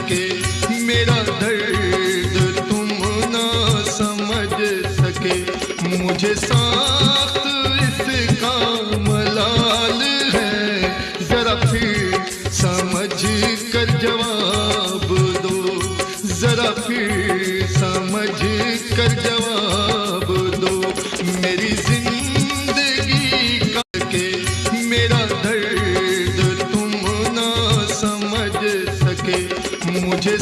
के मेरा दर्द तुम ना समझ सके। मुझे साथ इसका मलाल है, जरा फिर समझ कर जवाब दो, जरा फिर समझ कर जवाब दो। मेरी जिंदगी का के मेरा दर्द तुम ना समझ सके। मुझे